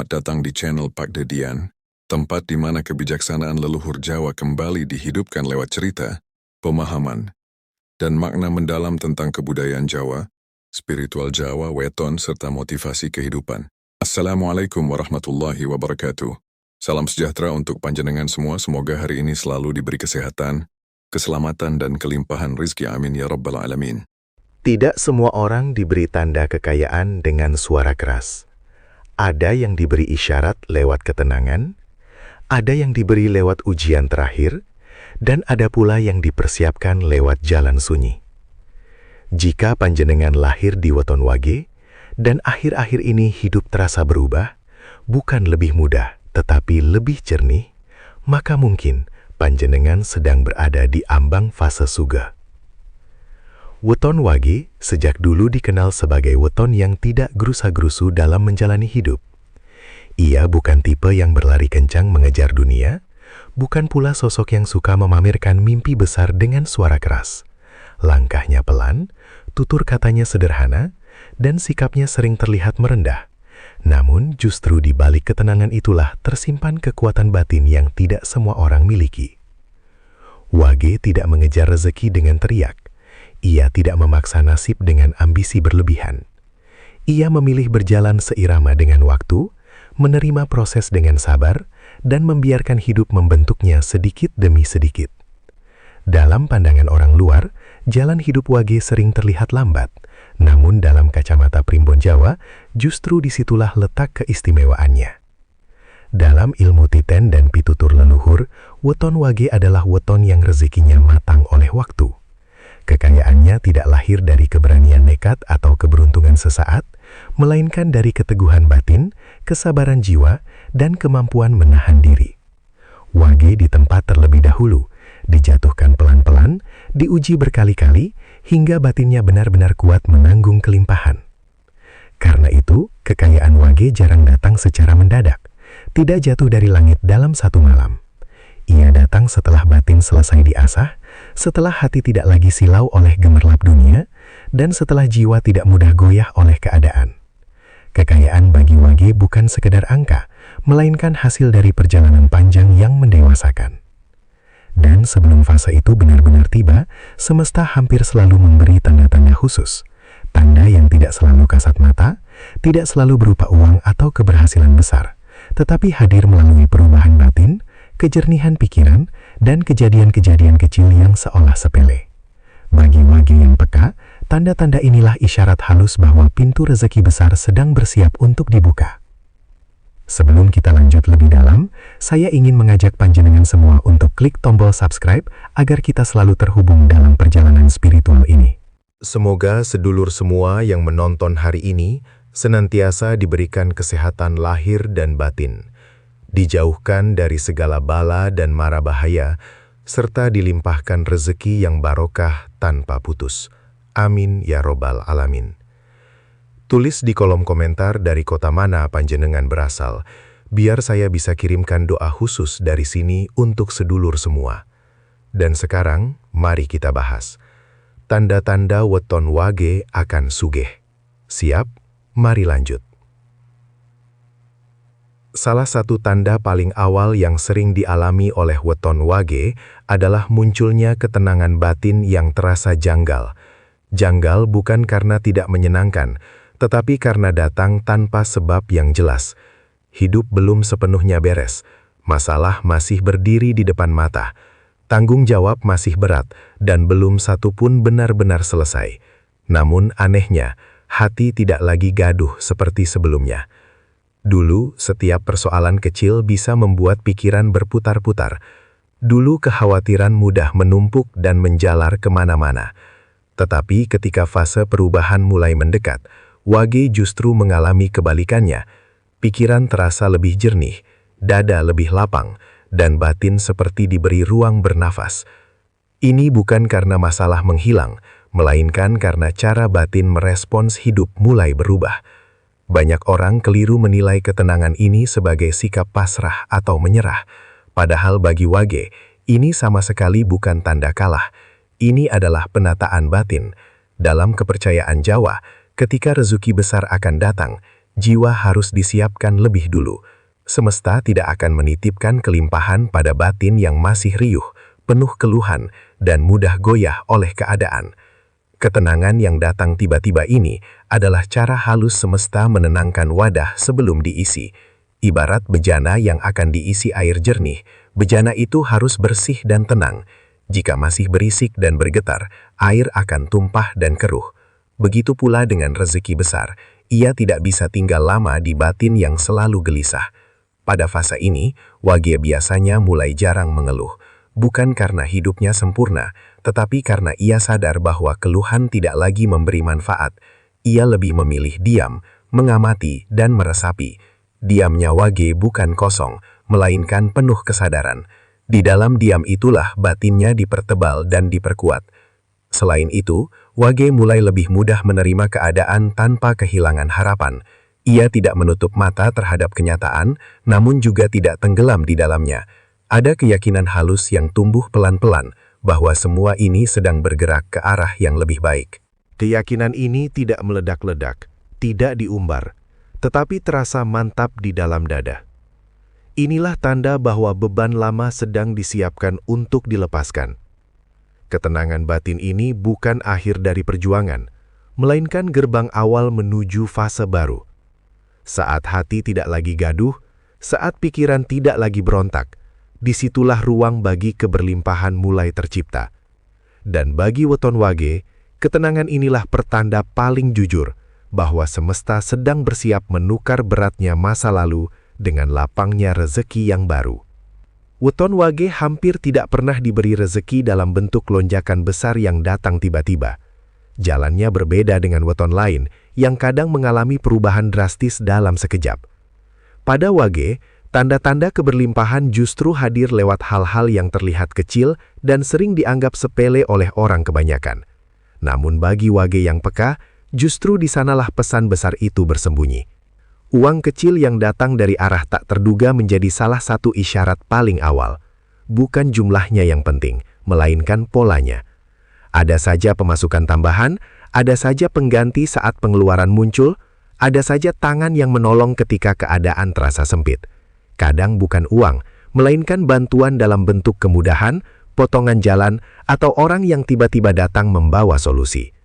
Selamat datang di channel Pak Dedian, tempat di mana kebijaksanaan leluhur Jawa kembali dihidupkan lewat cerita, pemahaman, dan makna mendalam tentang kebudayaan Jawa, spiritual Jawa, weton, serta motivasi kehidupan. Assalamualaikum warahmatullahi wabarakatuh. Salam sejahtera untuk panjenengan semua, semoga hari ini selalu diberi kesehatan, keselamatan, dan kelimpahan rizki, amin ya rabbal alamin. Tidak semua orang diberi tanda kekayaan dengan suara keras. Ada yang diberi isyarat lewat ketenangan, ada yang diberi lewat ujian terakhir, dan ada pula yang dipersiapkan lewat jalan sunyi. Jika panjenengan lahir di weton wage, dan akhir-akhir ini hidup terasa berubah, bukan lebih mudah, tetapi lebih jernih, maka mungkin panjenengan sedang berada di ambang fase suga. Weton wage sejak dulu dikenal sebagai weton yang tidak gerusa-gerusu dalam menjalani hidup. Ia bukan tipe yang berlari kencang mengejar dunia, bukan pula sosok yang suka memamerkan mimpi besar dengan suara keras. Langkahnya pelan, tutur katanya sederhana, dan sikapnya sering terlihat merendah. Namun justru di balik ketenangan itulah tersimpan kekuatan batin yang tidak semua orang miliki. Wage tidak mengejar rezeki dengan teriak. Ia tidak memaksa nasib dengan ambisi berlebihan. Ia memilih berjalan seirama dengan waktu, menerima proses dengan sabar, dan membiarkan hidup membentuknya sedikit demi sedikit. Dalam pandangan orang luar, jalan hidup wage sering terlihat lambat, namun dalam kacamata primbon Jawa, justru disitulah letak keistimewaannya. Dalam ilmu titen dan pitutur leluhur, weton wage adalah weton yang rezekinya matang oleh waktu. Kekayaannya tidak lahir dari keberanian nekat atau keberuntungan sesaat, melainkan dari keteguhan batin, kesabaran jiwa, dan kemampuan menahan diri. Wage ditempa terlebih dahulu, dijatuhkan pelan-pelan, diuji berkali-kali, hingga batinnya benar-benar kuat menanggung kelimpahan. Karena itu, kekayaan wage jarang datang secara mendadak, tidak jatuh dari langit dalam satu malam. Ia datang setelah batin selesai diasah, setelah hati tidak lagi silau oleh gemerlap dunia, dan setelah jiwa tidak mudah goyah oleh keadaan. Kekayaan bagi wage bukan sekedar angka, melainkan hasil dari perjalanan panjang yang mendewasakan. Dan sebelum fase itu benar-benar tiba, semesta hampir selalu memberi tanda-tanda khusus. Tanda yang tidak selalu kasat mata, tidak selalu berupa uang atau keberhasilan besar, tetapi hadir melalui perubahan batin, kejernihan pikiran, dan kejadian-kejadian kecil yang seolah sepele. Bagi wage yang peka, tanda-tanda inilah isyarat halus bahwa pintu rezeki besar sedang bersiap untuk dibuka. Sebelum kita lanjut lebih dalam, saya ingin mengajak panjenengan semua untuk klik tombol subscribe agar kita selalu terhubung dalam perjalanan spiritual ini. Semoga sedulur semua yang menonton hari ini senantiasa diberikan kesehatan lahir dan batin, dijauhkan dari segala bala dan mara bahaya, serta dilimpahkan rezeki yang barokah tanpa putus. Amin ya robbal alamin. Tulis di kolom komentar dari kota mana panjenengan berasal, biar saya bisa kirimkan doa khusus dari sini untuk sedulur semua. Dan sekarang, mari kita bahas. Tanda-tanda weton wage akan sugih. Siap? Mari lanjut. Salah satu tanda paling awal yang sering dialami oleh weton wage adalah munculnya ketenangan batin yang terasa janggal. Janggal bukan karena tidak menyenangkan, tetapi karena datang tanpa sebab yang jelas. Hidup belum sepenuhnya beres, masalah masih berdiri di depan mata, tanggung jawab masih berat, dan belum satu pun benar-benar selesai. Namun anehnya, hati tidak lagi gaduh seperti sebelumnya. Dulu, setiap persoalan kecil bisa membuat pikiran berputar-putar. Dulu kekhawatiran mudah menumpuk dan menjalar kemana-mana. Tetapi ketika fase perubahan mulai mendekat, wage justru mengalami kebalikannya. Pikiran terasa lebih jernih, dada lebih lapang, dan batin seperti diberi ruang bernafas. Ini bukan karena masalah menghilang, melainkan karena cara batin merespons hidup mulai berubah. Banyak orang keliru menilai ketenangan ini sebagai sikap pasrah atau menyerah. Padahal bagi wage, ini sama sekali bukan tanda kalah. Ini adalah penataan batin. Dalam kepercayaan Jawa, ketika rezeki besar akan datang, jiwa harus disiapkan lebih dulu. Semesta tidak akan menitipkan kelimpahan pada batin yang masih riuh, penuh keluhan, dan mudah goyah oleh keadaan. Ketenangan yang datang tiba-tiba ini adalah cara halus semesta menenangkan wadah sebelum diisi. Ibarat bejana yang akan diisi air jernih, bejana itu harus bersih dan tenang. Jika masih berisik dan bergetar, air akan tumpah dan keruh. Begitu pula dengan rezeki besar, ia tidak bisa tinggal lama di batin yang selalu gelisah. Pada fase ini, Wage biasanya mulai jarang mengeluh, bukan karena hidupnya sempurna, tetapi karena ia sadar bahwa keluhan tidak lagi memberi manfaat. Ia lebih memilih diam, mengamati, dan meresapi. Diamnya Wage bukan kosong, melainkan penuh kesadaran. Di dalam diam itulah batinnya dipertebal dan diperkuat. Selain itu, Wage mulai lebih mudah menerima keadaan tanpa kehilangan harapan. Ia tidak menutup mata terhadap kenyataan, namun juga tidak tenggelam di dalamnya. Ada keyakinan halus yang tumbuh pelan-pelan bahwa semua ini sedang bergerak ke arah yang lebih baik. Keyakinan ini tidak meledak-ledak, tidak diumbar, tetapi terasa mantap di dalam dada. Inilah tanda bahwa beban lama sedang disiapkan untuk dilepaskan. Ketenangan batin ini bukan akhir dari perjuangan, melainkan gerbang awal menuju fase baru. Saat hati tidak lagi gaduh, saat pikiran tidak lagi berontak, disitulah ruang bagi keberlimpahan mulai tercipta. Dan bagi weton Wage, ketenangan inilah pertanda paling jujur bahwa semesta sedang bersiap menukar beratnya masa lalu dengan lapangnya rezeki yang baru. Weton Wage hampir tidak pernah diberi rezeki dalam bentuk lonjakan besar yang datang tiba-tiba. Jalannya berbeda dengan weton lain yang kadang mengalami perubahan drastis dalam sekejap. Pada Wage, tanda-tanda keberlimpahan justru hadir lewat hal-hal yang terlihat kecil dan sering dianggap sepele oleh orang kebanyakan. Namun bagi Wage yang peka, justru di sanalah pesan besar itu bersembunyi. Uang kecil yang datang dari arah tak terduga menjadi salah satu isyarat paling awal. Bukan jumlahnya yang penting, melainkan polanya. Ada saja pemasukan tambahan, ada saja pengganti saat pengeluaran muncul, ada saja tangan yang menolong ketika keadaan terasa sempit. Kadang bukan uang, melainkan bantuan dalam bentuk kemudahan, potongan jalan, atau orang yang tiba-tiba datang membawa solusi.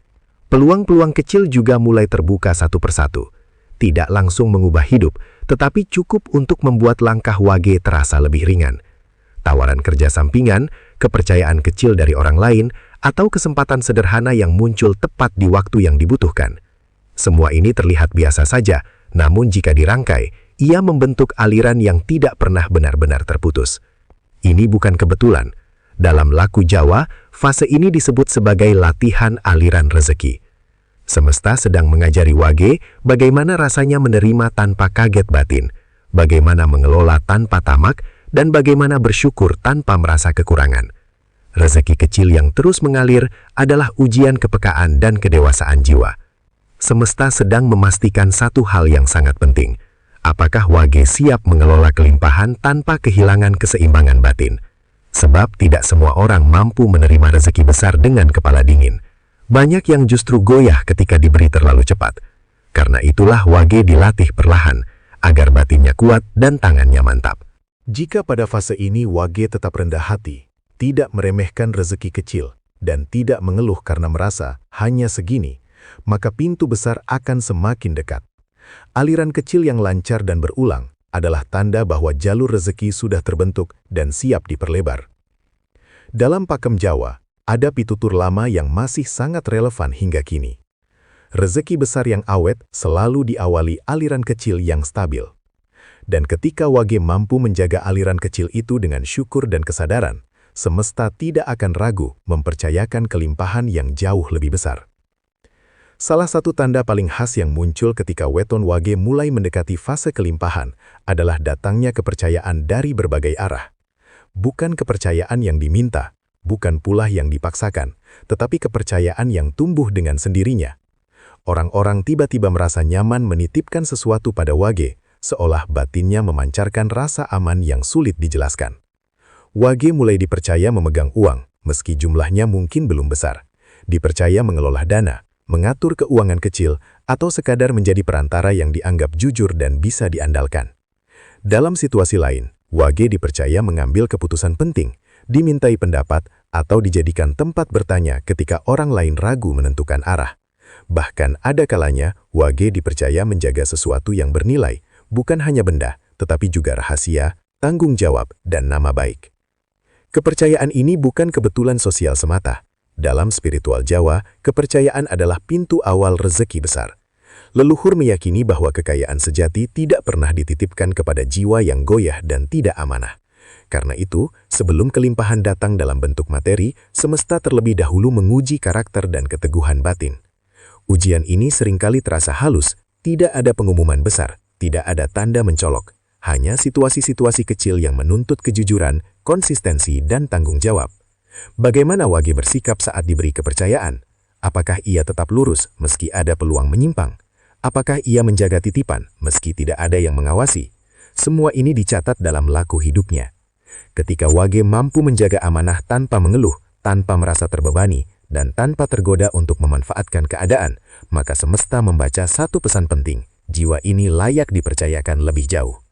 Peluang-peluang kecil juga mulai terbuka satu persatu. Tidak langsung mengubah hidup, tetapi cukup untuk membuat langkah Wage terasa lebih ringan. Tawaran kerja sampingan, kepercayaan kecil dari orang lain, atau kesempatan sederhana yang muncul tepat di waktu yang dibutuhkan. Semua ini terlihat biasa saja, namun jika dirangkai, ia membentuk aliran yang tidak pernah benar-benar terputus. Ini bukan kebetulan. Dalam laku Jawa, fase ini disebut sebagai latihan aliran rezeki. Semesta sedang mengajari Wage bagaimana rasanya menerima tanpa kaget batin, bagaimana mengelola tanpa tamak, dan bagaimana bersyukur tanpa merasa kekurangan. Rezeki kecil yang terus mengalir adalah ujian kepekaan dan kedewasaan jiwa. Semesta sedang memastikan satu hal yang sangat penting. Apakah Wage siap mengelola kelimpahan tanpa kehilangan keseimbangan batin? Sebab tidak semua orang mampu menerima rezeki besar dengan kepala dingin. Banyak yang justru goyah ketika diberi terlalu cepat. Karena itulah Wage dilatih perlahan, agar batinnya kuat dan tangannya mantap. Jika pada fase ini Wage tetap rendah hati, tidak meremehkan rezeki kecil, dan tidak mengeluh karena merasa hanya segini, maka pintu besar akan semakin dekat. Aliran kecil yang lancar dan berulang adalah tanda bahwa jalur rezeki sudah terbentuk dan siap diperlebar. Dalam pakem Jawa, ada pitutur lama yang masih sangat relevan hingga kini. Rezeki besar yang awet selalu diawali aliran kecil yang stabil. Dan ketika Wage mampu menjaga aliran kecil itu dengan syukur dan kesadaran, semesta tidak akan ragu mempercayakan kelimpahan yang jauh lebih besar. Salah satu tanda paling khas yang muncul ketika weton Wage mulai mendekati fase kelimpahan adalah datangnya kepercayaan dari berbagai arah. Bukan kepercayaan yang diminta, bukan pula yang dipaksakan, tetapi kepercayaan yang tumbuh dengan sendirinya. Orang-orang tiba-tiba merasa nyaman menitipkan sesuatu pada Wage, seolah batinnya memancarkan rasa aman yang sulit dijelaskan. Wage mulai dipercaya memegang uang, meski jumlahnya mungkin belum besar. Dipercaya mengelola dana, mengatur keuangan kecil, atau sekadar menjadi perantara yang dianggap jujur dan bisa diandalkan. Dalam situasi lain, Wage dipercaya mengambil keputusan penting, dimintai pendapat, atau dijadikan tempat bertanya ketika orang lain ragu menentukan arah. Bahkan ada kalanya, Wage dipercaya menjaga sesuatu yang bernilai, bukan hanya benda, tetapi juga rahasia, tanggung jawab, dan nama baik. Kepercayaan ini bukan kebetulan sosial semata. Dalam spiritual Jawa, kepercayaan adalah pintu awal rezeki besar. Leluhur meyakini bahwa kekayaan sejati tidak pernah dititipkan kepada jiwa yang goyah dan tidak amanah. Karena itu, sebelum kelimpahan datang dalam bentuk materi, semesta terlebih dahulu menguji karakter dan keteguhan batin. Ujian ini seringkali terasa halus, tidak ada pengumuman besar, tidak ada tanda mencolok, hanya situasi-situasi kecil yang menuntut kejujuran, konsistensi, dan tanggung jawab. Bagaimana Wage bersikap saat diberi kepercayaan? Apakah ia tetap lurus meski ada peluang menyimpang? Apakah ia menjaga titipan meski tidak ada yang mengawasi? Semua ini dicatat dalam laku hidupnya. Ketika Wage mampu menjaga amanah tanpa mengeluh, tanpa merasa terbebani, dan tanpa tergoda untuk memanfaatkan keadaan, maka semesta membaca satu pesan penting, jiwa ini layak dipercayakan lebih jauh.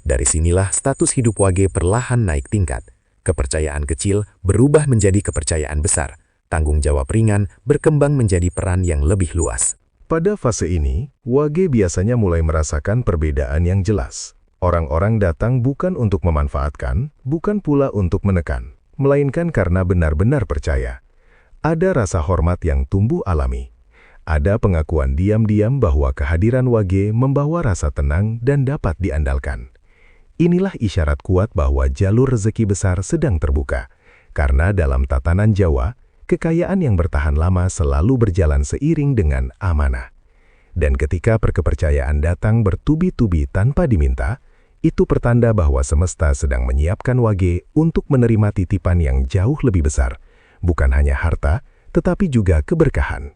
Dari sinilah status hidup Wage perlahan naik tingkat. Kepercayaan kecil berubah menjadi kepercayaan besar. Tanggung jawab ringan berkembang menjadi peran yang lebih luas. Pada fase ini, Wage biasanya mulai merasakan perbedaan yang jelas. Orang-orang datang bukan untuk memanfaatkan, bukan pula untuk menekan, melainkan karena benar-benar percaya. Ada rasa hormat yang tumbuh alami. Ada pengakuan diam-diam bahwa kehadiran Wage membawa rasa tenang dan dapat diandalkan. Inilah isyarat kuat bahwa jalur rezeki besar sedang terbuka, karena dalam tatanan Jawa, kekayaan yang bertahan lama selalu berjalan seiring dengan amanah. Dan ketika perkepercayaan datang bertubi-tubi tanpa diminta, itu pertanda bahwa semesta sedang menyiapkan Wage untuk menerima titipan yang jauh lebih besar, bukan hanya harta, tetapi juga keberkahan.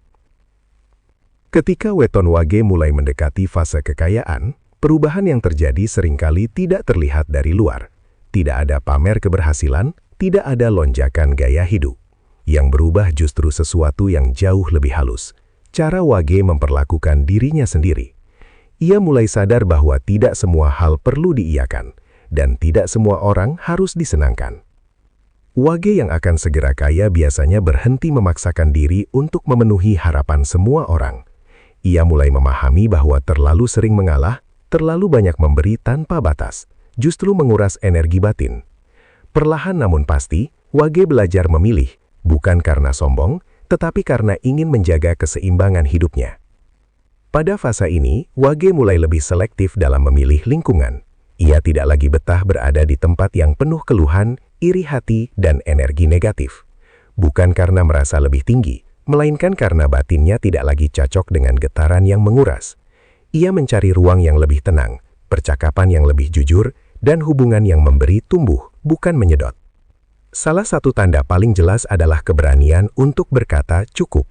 Ketika weton Wage mulai mendekati fase kekayaan, perubahan yang terjadi seringkali tidak terlihat dari luar. Tidak ada pamer keberhasilan, tidak ada lonjakan gaya hidup. Yang berubah justru sesuatu yang jauh lebih halus. Cara Wage memperlakukan dirinya sendiri. Ia mulai sadar bahwa tidak semua hal perlu diiyakan, dan tidak semua orang harus disenangkan. Wage yang akan segera kaya biasanya berhenti memaksakan diri untuk memenuhi harapan semua orang. Ia mulai memahami bahwa terlalu sering mengalah, terlalu banyak memberi tanpa batas, justru menguras energi batin. Perlahan namun pasti, Wage belajar memilih, bukan karena sombong, tetapi karena ingin menjaga keseimbangan hidupnya. Pada fase ini, Wage mulai lebih selektif dalam memilih lingkungan. Ia tidak lagi betah berada di tempat yang penuh keluhan, iri hati, dan energi negatif. Bukan karena merasa lebih tinggi, melainkan karena batinnya tidak lagi cocok dengan getaran yang menguras. Ia mencari ruang yang lebih tenang, percakapan yang lebih jujur, dan hubungan yang memberi tumbuh, bukan menyedot. Salah satu tanda paling jelas adalah keberanian untuk berkata cukup.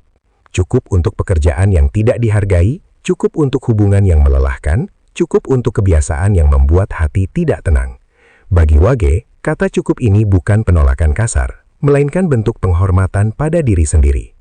Cukup untuk pekerjaan yang tidak dihargai, cukup untuk hubungan yang melelahkan, cukup untuk kebiasaan yang membuat hati tidak tenang. Bagi Wage, kata cukup ini bukan penolakan kasar, melainkan bentuk penghormatan pada diri sendiri.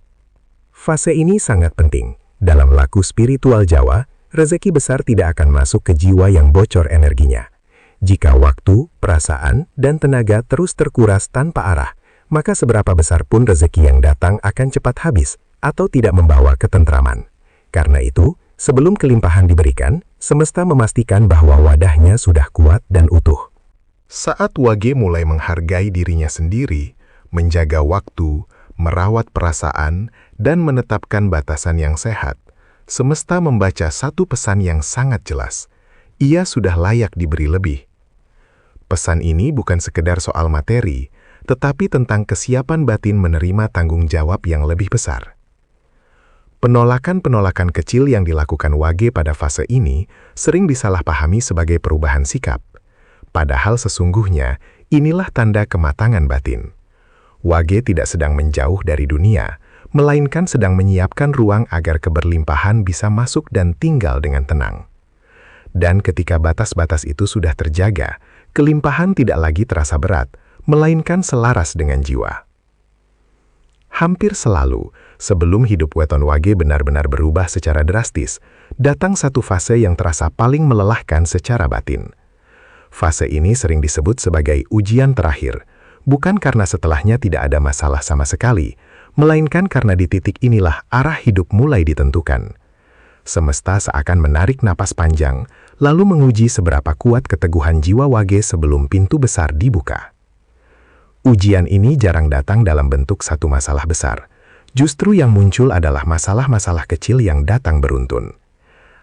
Fase ini sangat penting. Dalam laku spiritual Jawa, rezeki besar tidak akan masuk ke jiwa yang bocor energinya. Jika waktu, perasaan, dan tenaga terus terkuras tanpa arah, maka seberapa besar pun rezeki yang datang akan cepat habis atau tidak membawa ketentraman. Karena itu, sebelum kelimpahan diberikan, semesta memastikan bahwa wadahnya sudah kuat dan utuh. Saat Wage mulai menghargai dirinya sendiri, menjaga waktu, merawat perasaan, dan menetapkan batasan yang sehat, semesta membaca satu pesan yang sangat jelas. Ia sudah layak diberi lebih. Pesan ini bukan sekedar soal materi, tetapi tentang kesiapan batin menerima tanggung jawab yang lebih besar. Penolakan-penolakan kecil yang dilakukan Wage pada fase ini sering disalahpahami sebagai perubahan sikap. Padahal sesungguhnya, inilah tanda kematangan batin. Wage tidak sedang menjauh dari dunia, melainkan sedang menyiapkan ruang agar keberlimpahan bisa masuk dan tinggal dengan tenang. Dan ketika batas-batas itu sudah terjaga, kelimpahan tidak lagi terasa berat, melainkan selaras dengan jiwa. Hampir selalu, sebelum hidup weton wage benar-benar berubah secara drastis, datang satu fase yang terasa paling melelahkan secara batin. Fase ini sering disebut sebagai ujian terakhir, bukan karena setelahnya tidak ada masalah sama sekali, melainkan karena di titik inilah arah hidup mulai ditentukan. Semesta seakan menarik napas panjang, lalu menguji seberapa kuat keteguhan jiwa wage sebelum pintu besar dibuka. Ujian ini jarang datang dalam bentuk satu masalah besar. Justru yang muncul adalah masalah-masalah kecil yang datang beruntun.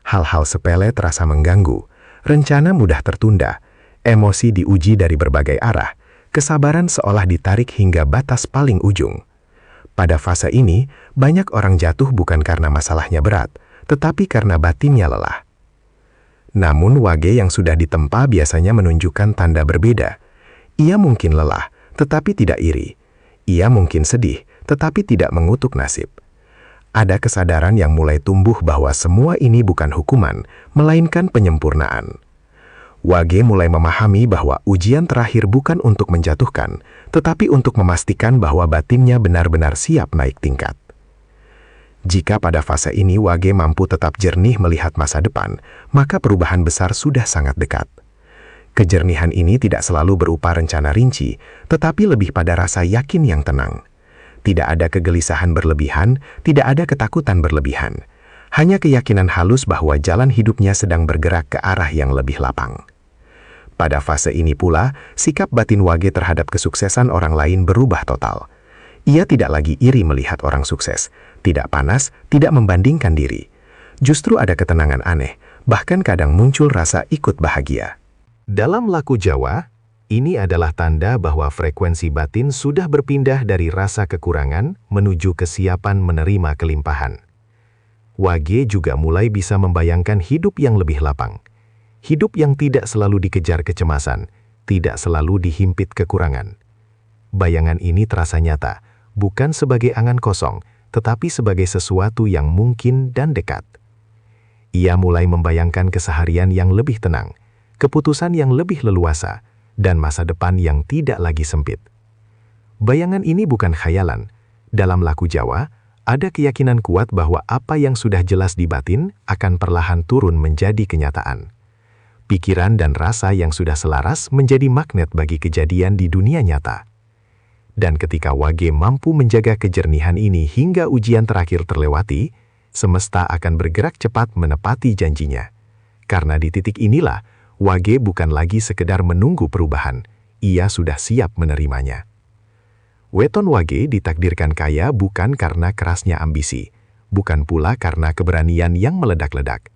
Hal-hal sepele terasa mengganggu, rencana mudah tertunda, emosi diuji dari berbagai arah, kesabaran seolah ditarik hingga batas paling ujung. Pada fase ini, banyak orang jatuh bukan karena masalahnya berat, tetapi karena batinnya lelah. Namun wage yang sudah ditempa biasanya menunjukkan tanda berbeda. Ia mungkin lelah, tetapi tidak iri. Ia mungkin sedih, tetapi tidak mengutuk nasib. Ada kesadaran yang mulai tumbuh bahwa semua ini bukan hukuman, melainkan penyempurnaan. Wage mulai memahami bahwa ujian terakhir bukan untuk menjatuhkan, tetapi untuk memastikan bahwa batinnya benar-benar siap naik tingkat. Jika pada fase ini wage mampu tetap jernih melihat masa depan, maka perubahan besar sudah sangat dekat. Kejernihan ini tidak selalu berupa rencana rinci, tetapi lebih pada rasa yakin yang tenang. Tidak ada kegelisahan berlebihan, tidak ada ketakutan berlebihan. Hanya keyakinan halus bahwa jalan hidupnya sedang bergerak ke arah yang lebih lapang. Pada fase ini pula, sikap batin wage terhadap kesuksesan orang lain berubah total. Ia tidak lagi iri melihat orang sukses, tidak panas, tidak membandingkan diri. Justru ada ketenangan aneh, bahkan kadang muncul rasa ikut bahagia. Dalam laku Jawa, ini adalah tanda bahwa frekuensi batin sudah berpindah dari rasa kekurangan menuju kesiapan menerima kelimpahan. Wage juga mulai bisa membayangkan hidup yang lebih lapang. Hidup yang tidak selalu dikejar kecemasan, tidak selalu dihimpit kekurangan. Bayangan ini terasa nyata, bukan sebagai angan kosong, tetapi sebagai sesuatu yang mungkin dan dekat. Ia mulai membayangkan keseharian yang lebih tenang, keputusan yang lebih leluasa, dan masa depan yang tidak lagi sempit. Bayangan ini bukan khayalan. Dalam laku Jawa, ada keyakinan kuat bahwa apa yang sudah jelas di batin akan perlahan turun menjadi kenyataan. Pikiran dan rasa yang sudah selaras menjadi magnet bagi kejadian di dunia nyata. Dan ketika wage mampu menjaga kejernihan ini hingga ujian terakhir terlewati, semesta akan bergerak cepat menepati janjinya. Karena di titik inilah, wage bukan lagi sekedar menunggu perubahan, ia sudah siap menerimanya. Weton wage ditakdirkan kaya bukan karena kerasnya ambisi, bukan pula karena keberanian yang meledak-ledak.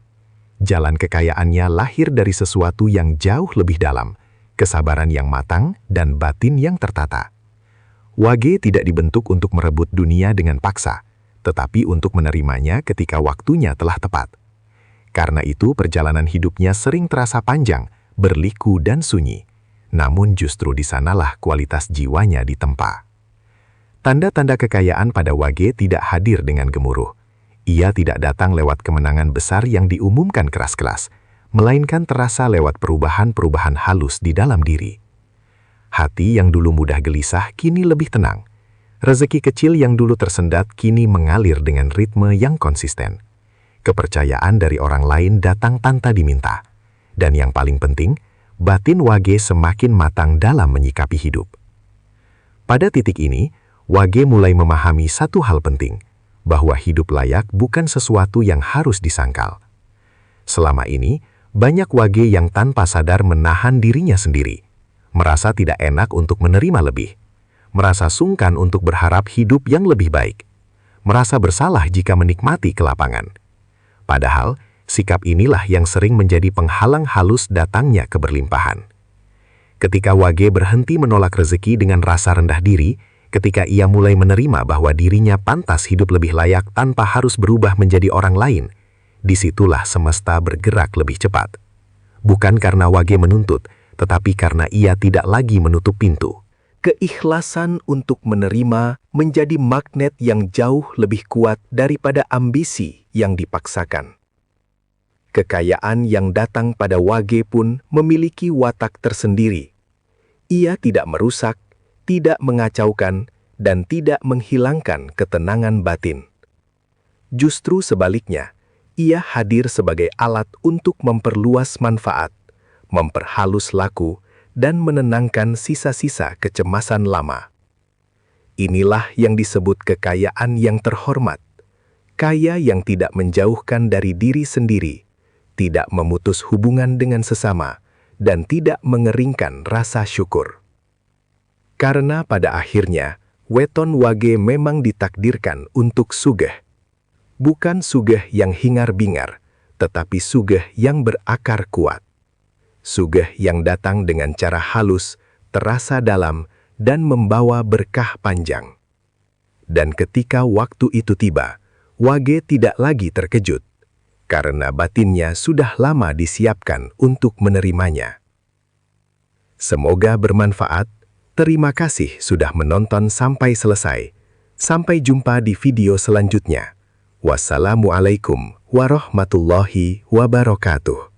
Jalan kekayaannya lahir dari sesuatu yang jauh lebih dalam, kesabaran yang matang dan batin yang tertata. Wage tidak dibentuk untuk merebut dunia dengan paksa, tetapi untuk menerimanya ketika waktunya telah tepat. Karena itu perjalanan hidupnya sering terasa panjang, berliku dan sunyi. Namun justru di sanalah kualitas jiwanya ditempa. Tanda-tanda kekayaan pada wage tidak hadir dengan gemuruh. Ia tidak datang lewat kemenangan besar yang diumumkan keras-keras, melainkan terasa lewat perubahan-perubahan halus di dalam diri. Hati yang dulu mudah gelisah kini lebih tenang. Rezeki kecil yang dulu tersendat kini mengalir dengan ritme yang konsisten. Kepercayaan dari orang lain datang tanpa diminta. Dan yang paling penting, batin wage semakin matang dalam menyikapi hidup. Pada titik ini, wage mulai memahami satu hal penting, bahwa hidup layak bukan sesuatu yang harus disangkal. Selama ini, banyak wage yang tanpa sadar menahan dirinya sendiri, merasa tidak enak untuk menerima lebih, merasa sungkan untuk berharap hidup yang lebih baik, merasa bersalah jika menikmati kelapangan. Padahal, sikap inilah yang sering menjadi penghalang halus datangnya keberlimpahan. Ketika wage berhenti menolak rezeki dengan rasa rendah diri, ketika ia mulai menerima bahwa dirinya pantas hidup lebih layak tanpa harus berubah menjadi orang lain, disitulah semesta bergerak lebih cepat. Bukan karena wage menuntut, tetapi karena ia tidak lagi menutup pintu. Keikhlasan untuk menerima menjadi magnet yang jauh lebih kuat daripada ambisi yang dipaksakan. Kekayaan yang datang pada wage pun memiliki watak tersendiri. Ia tidak merusak, tidak mengacaukan, dan tidak menghilangkan ketenangan batin. Justru sebaliknya, ia hadir sebagai alat untuk memperluas manfaat, memperhalus laku, dan menenangkan sisa-sisa kecemasan lama. Inilah yang disebut kekayaan yang terhormat, kaya yang tidak menjauhkan dari diri sendiri, tidak memutus hubungan dengan sesama, dan tidak mengeringkan rasa syukur. Karena pada akhirnya, weton wage memang ditakdirkan untuk sugih. Bukan sugih yang hingar-bingar, tetapi sugih yang berakar kuat. Sugih yang datang dengan cara halus, terasa dalam, dan membawa berkah panjang. Dan ketika waktu itu tiba, wage tidak lagi terkejut, karena batinnya sudah lama disiapkan untuk menerimanya. Semoga bermanfaat. Terima kasih sudah menonton sampai selesai. Sampai jumpa di video selanjutnya. Wassalamualaikum warahmatullahi wabarakatuh.